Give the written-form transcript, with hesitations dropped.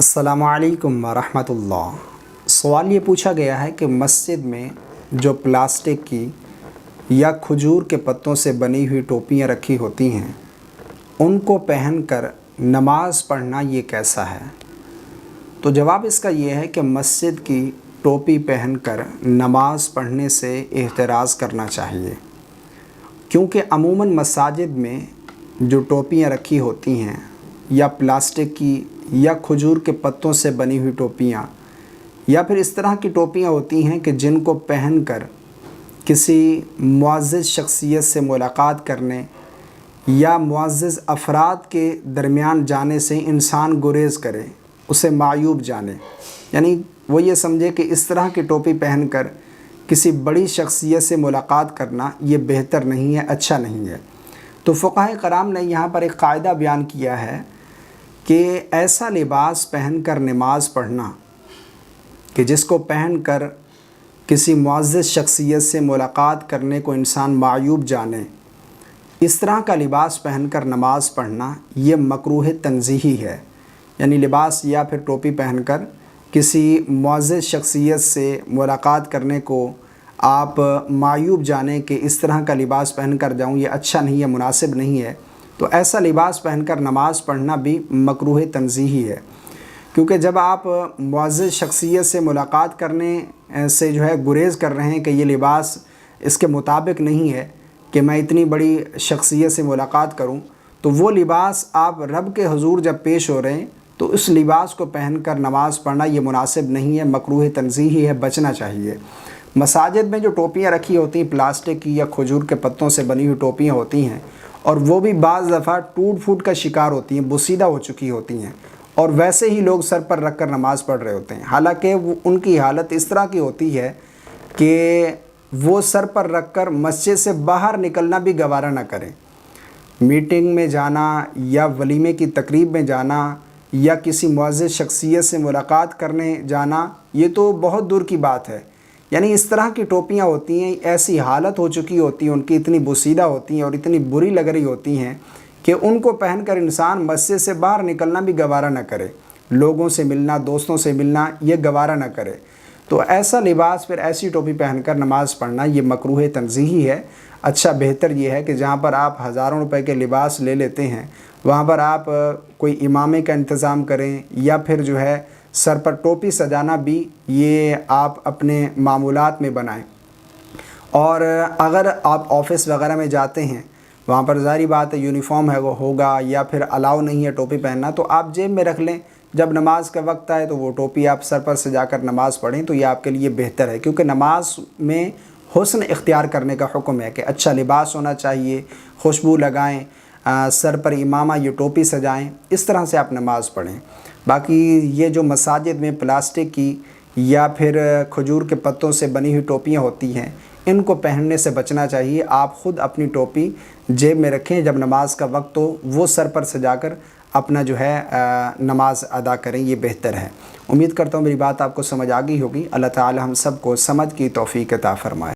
अस्सलामु अलैकुम वरहमतुल्लाह। सवाल ये पूछा गया है कि मस्जिद में जो प्लास्टिक की या खजूर के पत्तों से बनी हुई टोपियाँ रखी होती हैं उनको पहनकर नमाज़ पढ़ना ये कैसा है। तो जवाब इसका ये है कि मस्जिद की टोपी पहनकर नमाज़ पढ़ने से एहतराज़ करना चाहिए, क्योंकि अमूमन मसाजिद में जो टोपियाँ रखी होती हैं या प्लास्टिक की या खजूर के पत्तों से बनी हुई टोपियाँ या फिर इस तरह की टोपियाँ होती हैं कि जिनको पहनकर किसी मुअज़्ज़ज़ शख्सियत से मुलाकात करने या मुअज़्ज़ज़ अफराद के दरमियान जाने से इंसान गुरेज़ करे, उसे मायूब जाने, यानी वो ये समझे कि इस तरह की टोपी पहनकर किसी बड़ी शख्सियत से मुलाकात करना ये बेहतर नहीं है, अच्छा नहीं है। तो फ़ुक़हा कराम ने यहाँ पर एक क़ायदा बयान किया है कि ऐसा लिबास पहनकर नमाज़ पढ़ना कि जिसको पहनकर किसी मुअज़्ज़ज़ शख्सियत से मुलाकात करने को इंसान मायूब जाने, इस तरह का लिबास पहनकर नमाज़ पढ़ना ये मकरूह तंज़ीही है। यानी लिबास या फिर टोपी पहनकर किसी मुअज़्ज़ज़ शख्सियत से मुलाकात करने को आप मायूब जाने कि इस तरह का लिबास पहनकर जाऊँ, ये अच्छा नहीं है, मुनासिब नहीं है। तो ऐसा लिबास पहनकर नमाज़ पढ़ना भी मकरूह तंज़ीही है, क्योंकि जब आप मुअज़्ज़ज़ शख्सियत से मुलाकात करने से जो है गुरेज़ कर रहे हैं कि ये लिबास इसके मुताबिक नहीं है कि मैं इतनी बड़ी शख्सियत से मुलाकात करूं, तो वो लिबास आप रब के हुज़ूर जब पेश हो रहे हैं तो उस लिबास को पहनकर नमाज़ पढ़ना ये मुनासिब नहीं है, मकरूह तंज़ीही है, बचना चाहिए। मसाजिद में जो टोपियाँ रखी होती हैं प्लास्टिक की या खजूर के पत्तों से बनी हुई टोपियाँ होती हैं, और वो भी बाज़ दफ़ा टूट फूट का शिकार होती हैं, बुसीदा हो चुकी होती हैं, और वैसे ही लोग सर पर रख कर नमाज़ पढ़ रहे होते हैं। हालांकि उनकी हालत इस तरह की होती है कि वो सर पर रख कर मस्जिद से बाहर निकलना भी गवारा ना करें। मीटिंग में जाना या वलीमे की तकरीब में जाना या किसी मुअज़्ज़ज़ शख्सियत से मुलाकात करने जाना, ये तो बहुत दूर की बात है। यानी इस तरह की टोपियाँ होती हैं, ऐसी हालत हो चुकी होती है उनकी, इतनी बुसीदा होती हैं और इतनी बुरी लग रही होती हैं कि उनको पहनकर इंसान मस्जिद से बाहर निकलना भी गवारा न करे, लोगों से मिलना, दोस्तों से मिलना ये गवारा न करे। तो ऐसा लिबास फिर ऐसी टोपी पहनकर नमाज़ पढ़ना ये मकरूह तंज़ीही है। अच्छा बेहतर ये है कि जहाँ पर आप हज़ारों रुपए के लिबास ले लेते हैं वहाँ पर आप कोई इमामे का इंतज़ाम करें, या फिर जो है सर पर टोपी सजाना भी ये आप अपने मामूलात में बनाएं। और अगर आप ऑफ़िस वगैरह में जाते हैं वहाँ पर ज़ाहिर बात है यूनिफ़ॉर्म है वो होगा, या फिर अलाउ नहीं है टोपी पहनना, तो आप जेब में रख लें, जब नमाज का वक्त आए तो वो टोपी आप सर पर सजाकर नमाज़ पढ़ें, तो ये आपके लिए बेहतर है। क्योंकि नमाज में हुस्न इख्तियार करने का हुक्म है कि अच्छा लिबास होना चाहिए, खुशबू लगाएं, सर पर इमामा ये टोपी सजाएं, इस तरह से आप नमाज़ पढ़ें। बाकी ये जो मसाजिद में प्लास्टिक की या फिर खजूर के पत्तों से बनी हुई टोपियाँ होती हैं, इनको पहनने से बचना चाहिए। आप ख़ुद अपनी टोपी जेब में रखें, जब नमाज का वक्त हो वो सर पर सजाकर अपना जो है नमाज अदा करें, ये बेहतर है। उम्मीद करता हूँ मेरी बात आपको समझ आ गई होगी। अल्लाह ताला हम सब को समझ की तौफ़ीक़ अता फ़रमाए।